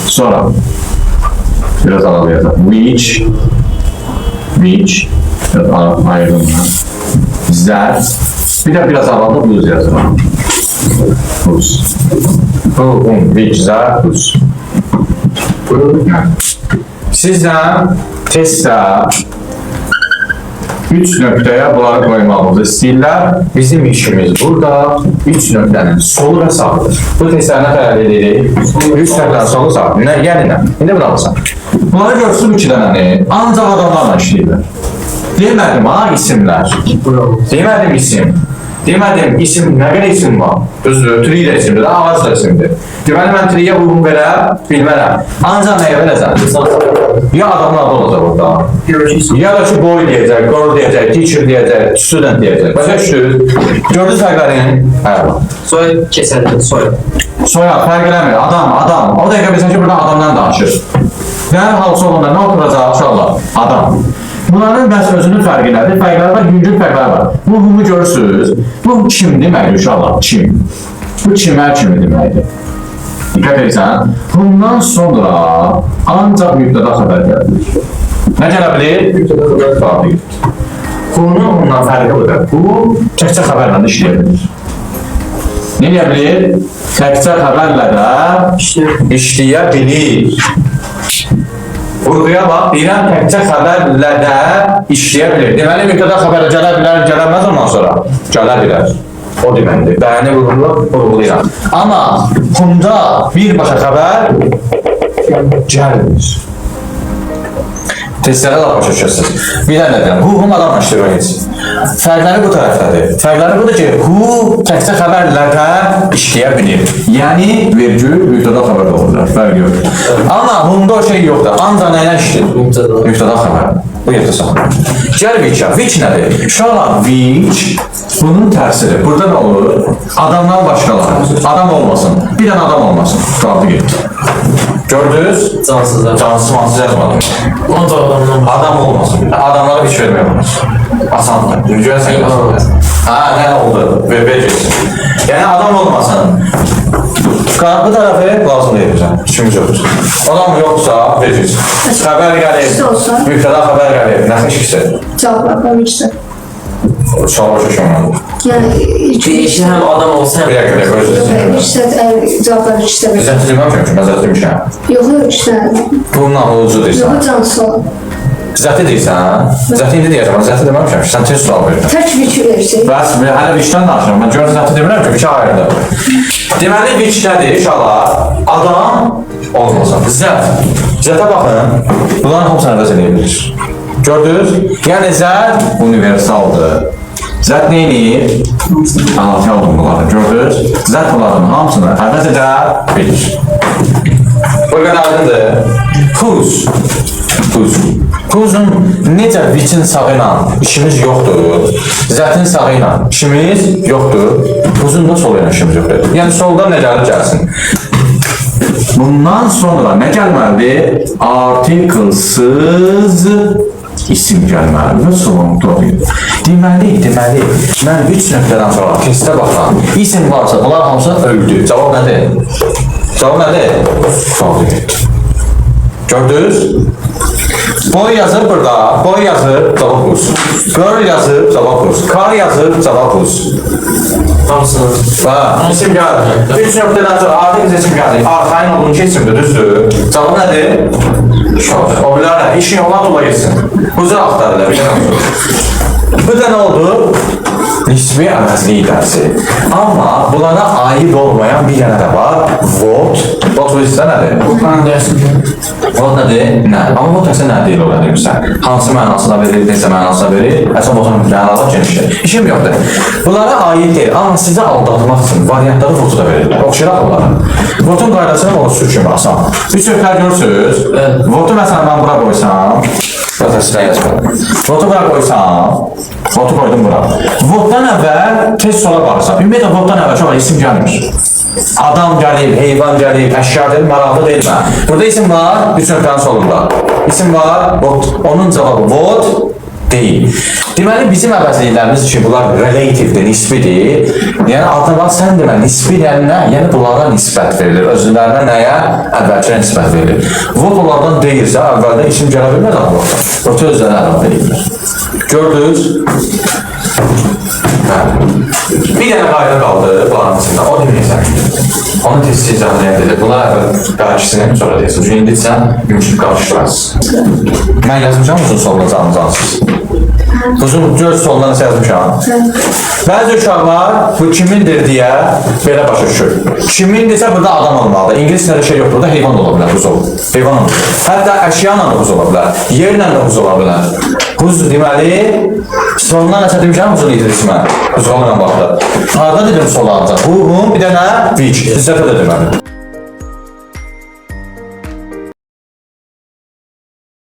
Sonra biraz alamayacağım. Which ayrılma. That bir de biraz alanda buz yazalım. Buz. Which that buz. Sizden testdə 3 nöqtəyə bunları qoymağımızı istəyirlər. Bizim işimiz burada 3 nöqtənin solu və sağıdır. Bu testləri nə tələb edirik? 3 nöqtənin solu sağıdır. Yəni nə? İndi bunu alırsan. Bunları görsün 2 dənəni. Ancaq adamlarla işləyirlər. Demədim ha isimlər. Demədim isim. Demədim isim, nə qədər isim var? Düzdür, tri də isimdir, ağac da isimdir. Deməli, mən triyə uyğun verə bilmərəm. Ancaq nəyə verəcəm? Ya adamlar da olacaq orada. Ya da ki, boy deyəcək, girl deyəcək, teacher deyəcək, student deyəcək. Başa düşdür? Gördünüz fərqlərini? Soyad keçərdir, soyad. Soyad, fərq eləmir, adam. O dəqiqə bilsən ki, burada adamdan danışır. Nəyin halsı olanda nə oturacaq, uşaqlar? Adam. Bunların bəs özünün fərqi nədir? Fərqləri var, yüngül fərqləri var. Bu humu görürsünüz. Bu kim deməkdir uşaqlar? Kim? Bu kimər kimi deməkdir. Diqqət edirsən. Bundan sonra ancaq mübtəda xəbər gəlir. Nə gələ bilir? Mübtəda xəbər fərqi. Bunun ondan fərqi budur. Bu təkcə xəbərlə də işləyə bilir. Nə deyə bilir? Təkcə xəbərlə də işləyə bilir. Vurğuya bax, deyirəm təkcə xəbərlə də işləyə bilir. Deməli, mübtəda xəbərə gələ bilər, gəlməz ondan sonra? Gələ bilər. O deməkdir. Bəyəni vurğulayıram. Amma bunda birbaşa xəbər gəlmir. Testlərə də başa düşəsiniz. Bir də nə deyəm, hum adamla işləyir heç. Fərqləri bu tərəfdədir. Fərqləri budur ki, hu təkcə xəbərlə də işləyə bilir. Yəni, vergül mübtəda xəbər olurlar. Fərq yox. Amma humda o şey yoxdur. Ancaq nəylə işləyir? Mübtəda xəbər. Bu yerdə saxlayın. Gəl Which-a. Which nədir? Uşaqlar, Which bunun tərsidir. Burada nə olur? Adamdan başqaları. Adam olmasın. Bir dənə adam olmasın. Qaldı getdi. Gördünüz? Cansız yazmadım. Adam olmasın. Adamlara hiç verməyəm. Asandır. Görürsən asandır. Nə oldu? Verəcəksin. Yəni adam olmasın. Bu tərəfi lazım deyirsən. İşimiz yoxdur. Adam yoxsa verəcəksin. Xəbər gəlir. Mübtəda xəbər gəlir. Nəsin işkisi? Cavablar işte. Sual şaşırmadım. Yani Eşin hem adam olsa hem... Bir dakika, özür işte cevaplar işte. Zəti deməmişəm ki, mən zəti demişəm. Yok işte. Bunun alıcı deyirsən. Yok cansı o. Zəti deyirsən. Zəti indi deyəcəm, mən zəti deməmişəm ki, sən tez sual verirsən. Tek bir versin. Bəs, hələ vicdan danışıram, mən görürəm zəti demirəm ki, vicə ayrıdır. Deməli, vicdədir, inşallah, adam olmasın. Zət. Zətə baxın, bunların hamısını əvəz edə bilir. Gördünüz? Yəni, zət universaldır. Zət neyini? Anlatı oldum bunları, gördünüz? Zət bunların hamısını əvəz edə bilir. Bu qədərdir. Who'sun necə which'in sağı ilə işimiz yoxdur. Zətin sağı ilə işimiz yoxdur. Who'sun da solu ilə işimiz yoxdur. Yəni, soldan nə gəlir gəlsin. Bundan sonra nə gəlməlidir? Artiklesız isim gəlməlidir və sonunu doğruyur. Deməli, mən 3 nöqtədən sonra testə baxıram. İsim varsa, bunlar hamısı öldü. Cavab nədir? Cavab nədir? Qaldı getdi. Gördünüz? Boy yazır burada, boy yazır, cavab buz. Girl yazır, cavab buz. Car yazır, cavab buz. Hamısını. İsim gəldi. 3 nöqtədən sonra artıq isim gəldi. Arxayın olduğun ki, isimdir, düzdür. Cavab nədir? Şodur. O bilərlər, işin olan ola geçsin. Huzur axtarırlar, bu da nə oldu? Nisbi əvəzlik dərsi. Amma bunlara aid olmayan bir yana da var. Vot. Vot bizdə nədir? Votların dərsi. Vot nədir? Nə? Amma vot əsə nə deyil ola demirsən? Hansı mənasına verir, nesə mənasına verir? Əsə votun mənalar genişdir. İşim yoxdur. Bunlara aid deyil. Amma sizə aldatmaq üçün variantları votu da verirlər. Oxşaraq onları. Votun qaydasını o sür kimi asan. Bir sözlər görürsünüz. Votu məsələn mən bura qoysam. Sizə yazmadım. Votu bura qoysam. Votu koydum bura. Votdan əvvəl tez sola baxırsan. Ümumiyyətlə, votdan əvvəl çox isim gəlmir. Adam gəlir, heyvan gəlir, əşya gəlir, maraqlı deyil mən. Burada isim var, 3 nöqtənin solunda. İsim var, vot. Onun cavabı vot. deyil. Deməli, bizim əvəzliklərimiz üçün bunlar relativdir, nisbidir. Yəni, altına sən demə, nisbi yəni nə? Yəni, bunlara nisbət verilir. Özlərinə nəyə? Əvvəlcə nisbət verilir. Vot onlardan deyilsə, əvvəldən isim gələ bilməz amma. Votu özlərinə əvvəl verilir. Gördünüz? Bir dənə qayda qaldı bunların içində. O deməyəcək. Onu tez izahlayın dedi. Bunlar əvvəl qarşısını sonra deyəsiniz. Çünki indi sən gümüşlük qarşılarsınız. Mən yazmışam uzun solunacağınızı ansız. Uzun göz solundan yazmışam. Bəzi uşaqlar bu kimindir deyə belə başa düşür. Kimindirsə burada adam olmalıdır. İngilis dilində şey yox, burada heyvan ola bilər, buz olur. Heyvan olur. Hətta əşyanla da buz ola bilər. Yerlə də buz ola bilər. Buz deməli, sonundan nəsə demişəm buzun idirismə. Buz olmayan vaxtda. Harada dedim solanacaq. Bu, bir dənə vic. İzzətə də deməli.